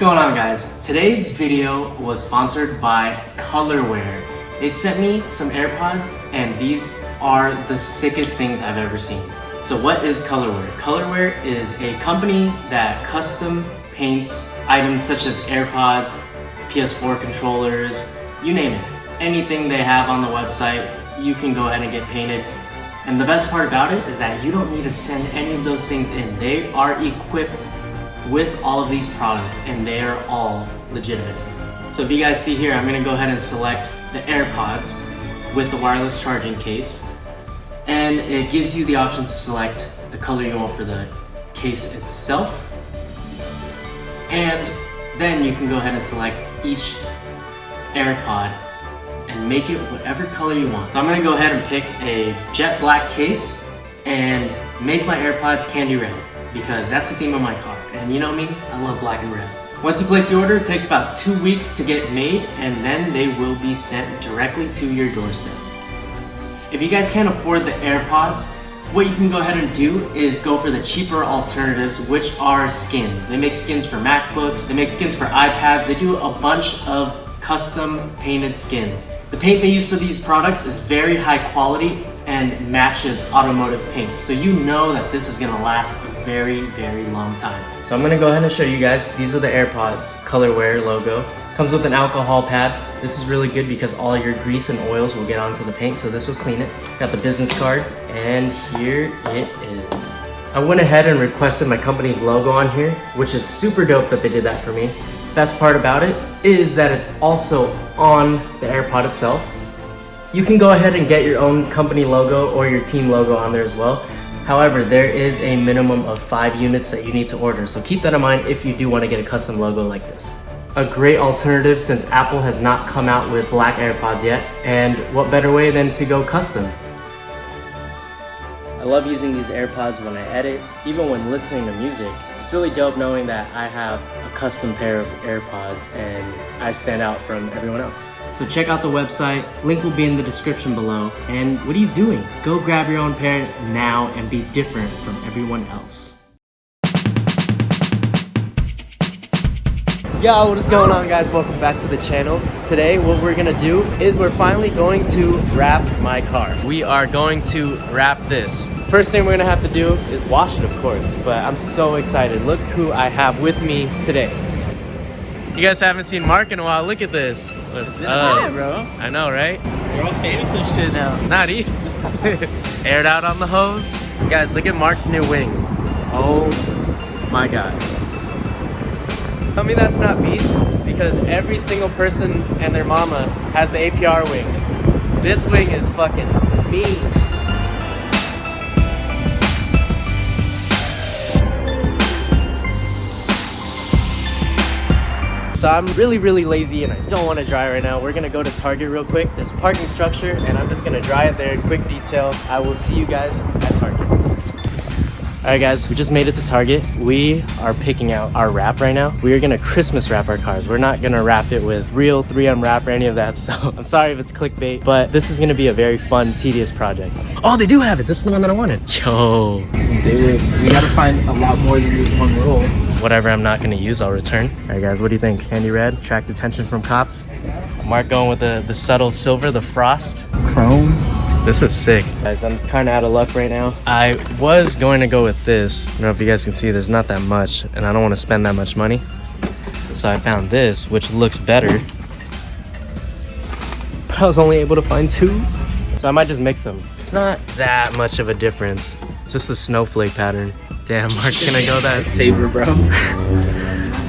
going on, guys? Today's video was sponsored by Colorware. They sent me some AirPods and these are the sickest things I've ever seen. So what is Colorware? Colorware is a company that custom paints items such as AirPods, PS4 controllers, you name it. Anything they have on the website, you can go ahead and get painted. And the best part about it is that you don't need to send any of those things in. They are equipped with all of these products and they are all legitimate. So if you guys see here, I'm gonna go ahead and select the AirPods with the wireless charging case. And it gives you the option to select the color you want for the case itself. And then you can go ahead and select each AirPod and make it whatever color you want. So I'm gonna go ahead and pick a jet black case and make my AirPods candy red because that's the theme of my car. And you know me, I love black and red. Once you place the order, it takes about 2 weeks to get made and then they will be sent directly to your doorstep. If you guys can't afford the AirPods, what you can go ahead and do is go for the cheaper alternatives, which are skins. They make skins for MacBooks, they make skins for iPads, they do a bunch of custom painted skins. The paint they use for these products is very high quality and matches automotive paint. So you know that this is gonna last a very, very long time. So I'm gonna go ahead and show you guys. These are the AirPods, Colorware logo. Comes with an alcohol pad. This is really good because all your grease and oils will get onto the paint, so this will clean it. Got the business card, and here it is. I went ahead and requested my company's logo on here, which is super dope that they did that for me. Best part about it is that it's also on the AirPod itself. You can go ahead and get your own company logo or your team logo on there as well. However, there is a minimum of 5 units that you need to order, so keep that in mind if you do want to get a custom logo like this. A great alternative since Apple has not come out with black AirPods yet, and what better way than to go custom? I love using these AirPods when I edit, even when listening to music. It's really dope knowing that I have a custom pair of AirPods and I stand out from everyone else. So check out the website, link will be in the description below. And what are you doing? Go grab your own pair now and be different from everyone else. Yo, what is going on, guys? Welcome back to the channel. Today what we're gonna do is we're finally going to wrap my car. We are going to wrap this. First thing we're gonna have to do is wash it, of course, but I'm so excited. Look who I have with me today. You guys haven't seen Marc in a while. Look at this. What's up, bro? I know, right? We're all famous and shit now. Not even. Aired out on the hose. Guys, look at Marc's new wings. Oh my God. Tell me that's not beast, because every single person and their mama has the APR wing. This wing is fucking mean. So I'm really lazy and I don't want to dry right now. We're gonna go to Target real quick. There's a parking structure and I'm just gonna dry it there. Quick detail. I will see you guys at Target. Alright guys, we just made it to Target. We are picking out our wrap right now. We are gonna Christmas wrap our cars. We're not gonna wrap it with real 3M wrap or any of that, so I'm sorry if it's clickbait, but this is gonna be a very fun, tedious project. Oh, they do have it. This is the one that I wanted. Yo. We gotta find a lot more than just one roll. Whatever I'm not gonna use, I'll return. Alright guys, what do you think? Candy red, attract attention from cops. Marc going with the subtle silver, the frost. Chrome. This is sick. Guys, I'm kind of out of luck right now. I was going to go with this. I don't know if you guys can see, there's not that much and I don't want to spend that much money. So I found this, which looks better. But I was only able to find 2. So I might just mix them. It's not that much of a difference. It's just a snowflake pattern. Damn, Marc, can I go that? Saber, bro.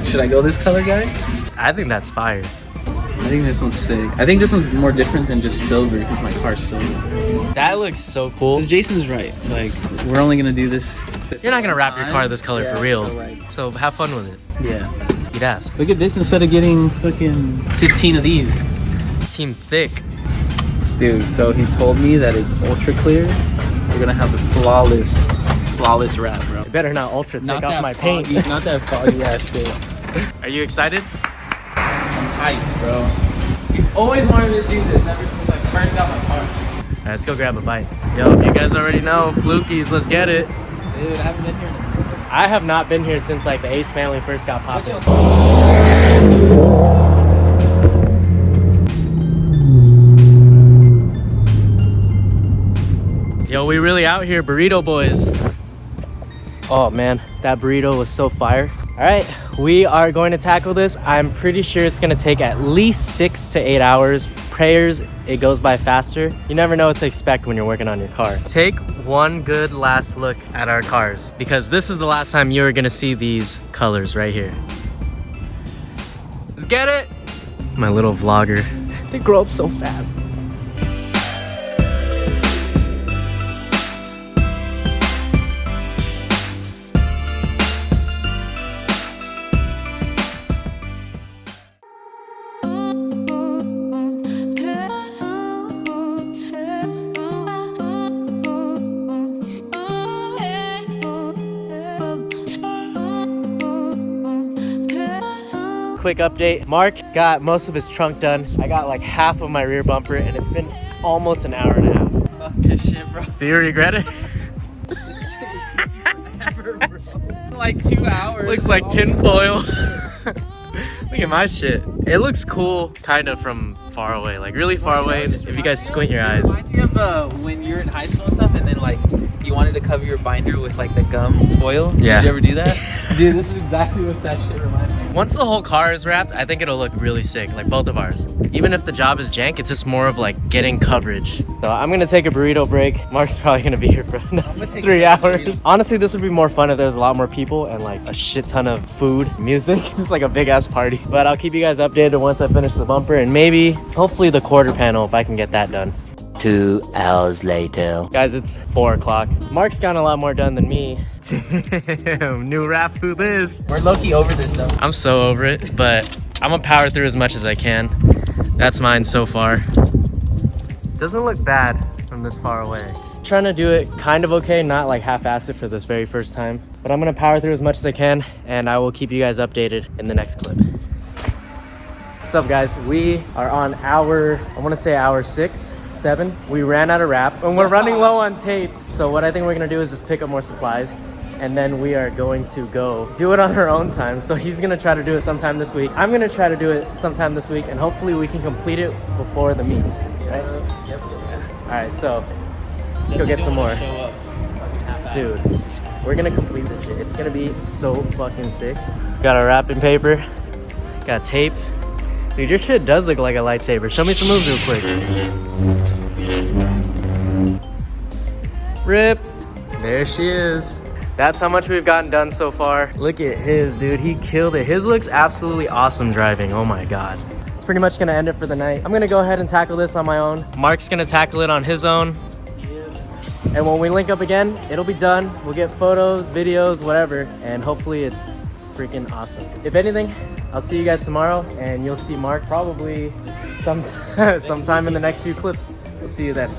Should I go this color, guys? I think that's fire. I think this one's sick. I think this one's more different than just silver because my car's silver. That looks so cool. Jason's right. Like, we're only gonna do this You're not gonna wrap your car this color for real. So, right. So have fun with it. Yeah. You'd ask. Look at this instead of getting fucking 15 of these. Team thick. Dude, so he told me that it's ultra clear. We're gonna have the flawless wrap, bro. You better not ultra take off my paint. Not that foggy ass shit. Are you excited? I'm hyped, bro. You've always wanted to do this ever since I first got my car. Alright, let's go grab a bite. Yo, you guys already know, Flukies, let's get it. Dude, I haven't been here in a minute. I have not been here since like the Ace family first got popping. Yo, we really out here, burrito boys. Oh man, that burrito was so fire. All right, we are going to tackle this. I'm pretty sure it's gonna take at least 6 to 8 hours. Prayers, it goes by faster. You never know what to expect when you're working on your car. Take one good last look at our cars, because this is the last time you're gonna see these colors right here. Let's get it. My little vlogger. They grow up so fast. Quick update, Mark got most of his trunk done. I got like half of my rear bumper and it's been almost an hour and a half. Fuck this shit, bro. Do you regret it? Never, bro. Like 2 hours. Looks like tinfoil. Look at my shit. It looks cool kind of from far away, like really far away if you guys squint your eyes. Reminds me of when you were in high school and stuff and then like you wanted to cover your binder with like the gum foil. Yeah. Did you ever do that? Dude, this is exactly what that shit reminds me of. Once the whole car is wrapped, I think it'll look really sick, like both of ours. Even if the job is jank, it's just more of like getting coverage. So I'm gonna take a burrito break. Mark's probably gonna be here for 3 hours. Honestly, this would be more fun if there was a lot more people and like a shit ton of food, music, just like a big ass party. But I'll keep you guys updated once I finish the bumper and maybe, hopefully the quarter panel if I can get that done. 2 hours later. Guys, it's 4 o'clock. Mark's gotten a lot more done than me. Damn, new rap who this? We're low-key over this though. I'm so over it, but I'm gonna power through as much as I can. That's mine so far. Doesn't look bad from this far away. Trying to do it kind of okay, not like half-assed it for this very first time. But I'm gonna power through as much as I can and I will keep you guys updated in the next clip. What's up guys? We are on hour 6, 7. We ran out of wrap and we're running low on tape. So what I think we're gonna do is just pick up more supplies and then we are going to go do it on our own time. So he's gonna try to do it sometime this week. I'm gonna try to do it sometime this week and hopefully we can complete it before the meet, right? Yep. All right, so let's go get some more. Dude, we're gonna complete this shit. It's gonna be so fucking sick. Got our wrapping paper, got tape. Dude, your shit does look like a lightsaber. Show me some moves real quick. Rip. There she is. That's how much we've gotten done so far. Look at his, dude. He killed it. His looks absolutely awesome driving. Oh my God. It's pretty much gonna end it for the night. I'm gonna go ahead and tackle this on my own. Mark's gonna tackle it on his own. And when we link up again, it'll be done. We'll get photos, videos, whatever. And hopefully it's freaking awesome. If anything, I'll see you guys tomorrow and you'll see Mark probably sometime in the next few clips. We'll see you then.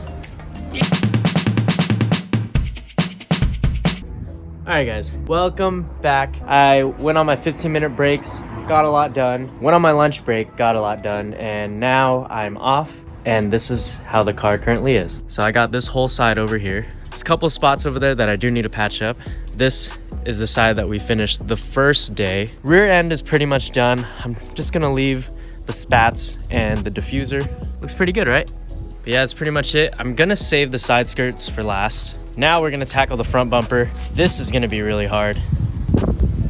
All right guys, welcome back. I went on my 15-minute breaks, got a lot done. Went on my lunch break, got a lot done. And now I'm off and this is how the car currently is. So I got this whole side over here. There's a couple spots over there that I do need to patch up. This is the side that we finished the first day. Rear end is pretty much done. I'm just gonna leave the spats and the diffuser. Looks pretty good, right? But yeah, that's pretty much it. I'm gonna save the side skirts for last. Now we're gonna tackle the front bumper. This is gonna be really hard.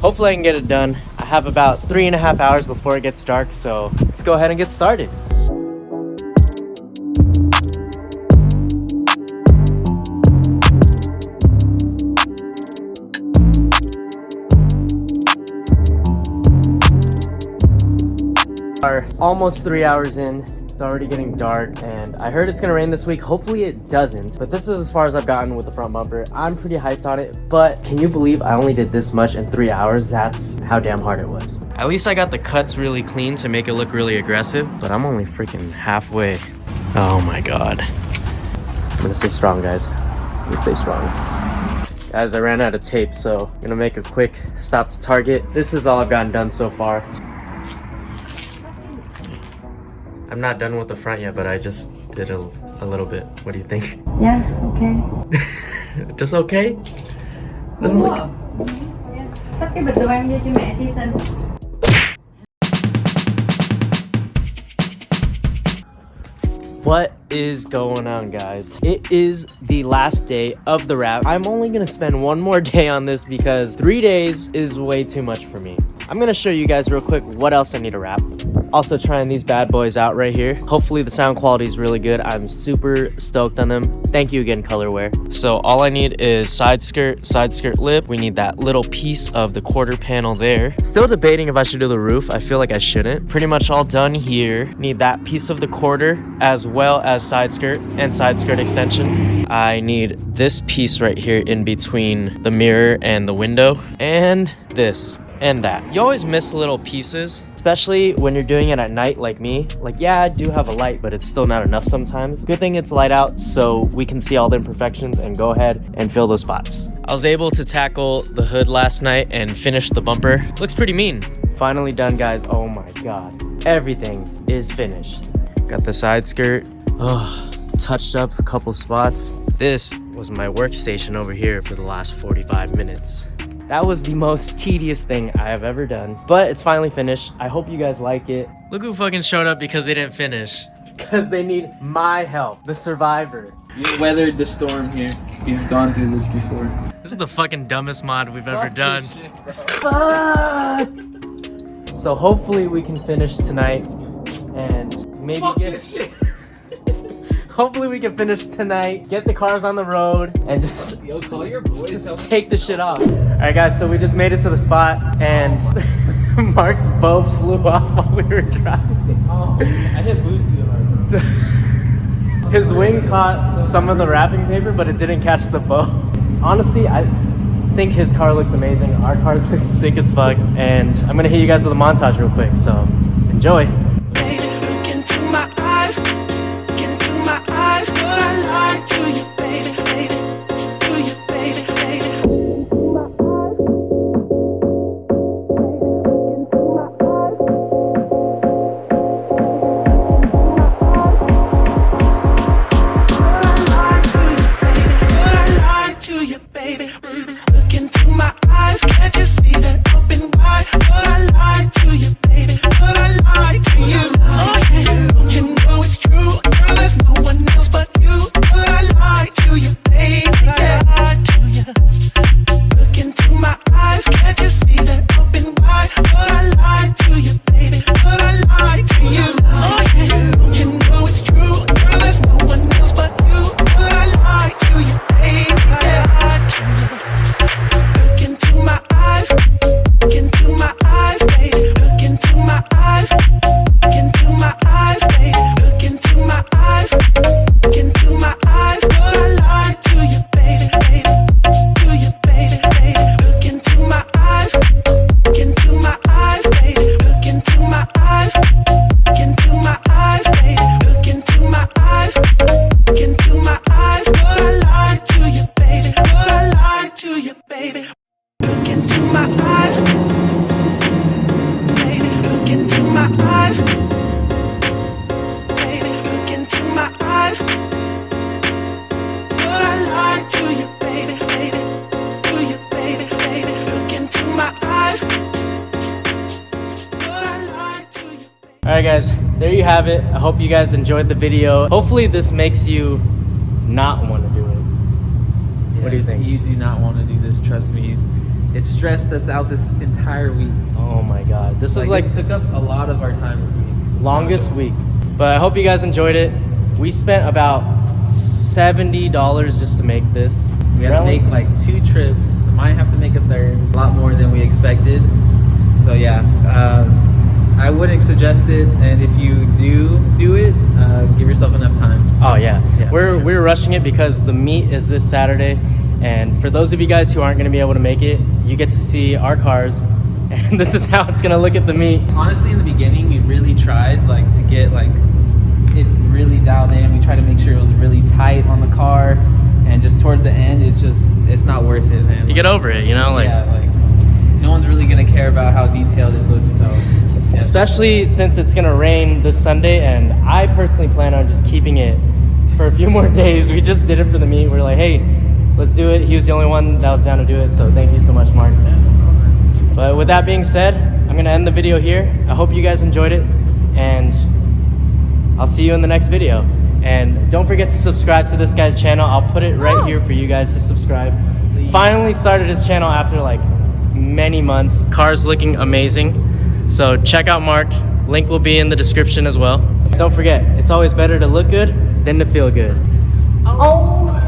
Hopefully I can get it done. I have about 3.5 hours before it gets dark, so let's go ahead and get started. Are almost 3 hours in. It's already getting dark and I heard it's gonna rain this week. Hopefully it doesn't, but this is as far as I've gotten with the front bumper. I'm pretty hyped on it, but can you believe I only did this much in 3 hours? That's how damn hard it was. At least I got the cuts really clean to make it look really aggressive, but I'm only freaking halfway. Oh my God. I'm gonna stay strong, guys. I'm gonna stay strong. Guys, I ran out of tape, so I'm gonna make a quick stop to Target. This is all I've gotten done so far. I'm not done with the front yet, but I just did a little bit. What do you think? Yeah, okay. Just okay? Doesn't look... Yeah. Sakit ba doang dito may atisan? What is going on, guys? It is the last day of the wrap. I'm only gonna spend one more day on this because 3 days is way too much for me. I'm gonna show you guys real quick what else I need to wrap. Also trying these bad boys out right here. Hopefully the sound quality is really good. I'm super stoked on them. Thank you again, Colorware. So all I need is side skirt lip. We need that little piece of the quarter panel there. Still debating if I should do the roof. I feel like I shouldn't. Pretty much all done here. Need that piece of the quarter as well as side skirt and side skirt extension. I need this piece right here in between the mirror and the window, and this and that. You always miss little pieces, especially when you're doing it at night like me. Like, yeah, I do have a light, but it's still not enough sometimes. Good thing it's light out so we can see all the imperfections and go ahead and fill those spots. I was able to tackle the hood last night and finish the bumper. Looks pretty mean. Finally done, guys. Oh my God. Everything is finished. Got the side skirt. Oh, touched up a couple spots. This was my workstation over here for the last 45 minutes. That was the most tedious thing I have ever done, but it's finally finished. I hope you guys like it. Look who fucking showed up because they didn't finish. Because they need my help, the survivor. You weathered the storm here. You've gone through this before. This is the fucking dumbest mod we've ever done. Fuck! So hopefully we can finish tonight and maybe hopefully we can finish tonight, get the cars on the road, and just Yo, call your boys. take the shit off. Alright guys, so we just made it to the spot, and Marc's bow flew off while we were driving. Oh, I hit boost too hard. His wing caught some of the wrapping paper, but it didn't catch the bow. Honestly, I think his car looks amazing. Our cars look sick as fuck, and I'm gonna hit you guys with a montage real quick, so enjoy. Alright guys, there you have it. I hope you guys enjoyed the video. Hopefully this makes you not want to do it. What do you think? You do not want to do this, trust me. It stressed us out this entire week. Oh my God. This was like this took up a lot of our time this week. Longest week. But I hope you guys enjoyed it. We spent about $70 just to make this. We had to make like 2 trips. Might have to make a third. A lot more than we expected. So yeah, I wouldn't suggest it. And if you do it, give yourself enough time. Oh yeah. We're rushing it because the meet is this Saturday. And for those of you guys who aren't going to be able to make it, you get to see our cars. And this is how it's going to look at the meet. Honestly, in the beginning, we really tried to get it really dialed in. We tried to make sure it was really tight on the car. And just towards the end, it's not worth it, man. You get over it, you know? No one's really going to care about how detailed it looks, so. Yeah. Especially since it's going to rain this Sunday, and I personally plan on just keeping it for a few more days. We just did it for the meet. We're like, hey, let's do it. He was the only one that was down to do it, so thank you so much, Marc. But with that being said, I'm gonna end the video here. I hope you guys enjoyed it, and I'll see you in the next video. And don't forget to subscribe to this guy's channel. I'll put it right here for you guys to subscribe. Finally started his channel after like many months. Car's looking amazing. So check out Marc. Link will be in the description as well. Don't forget, it's always better to look good than to feel good. Oh.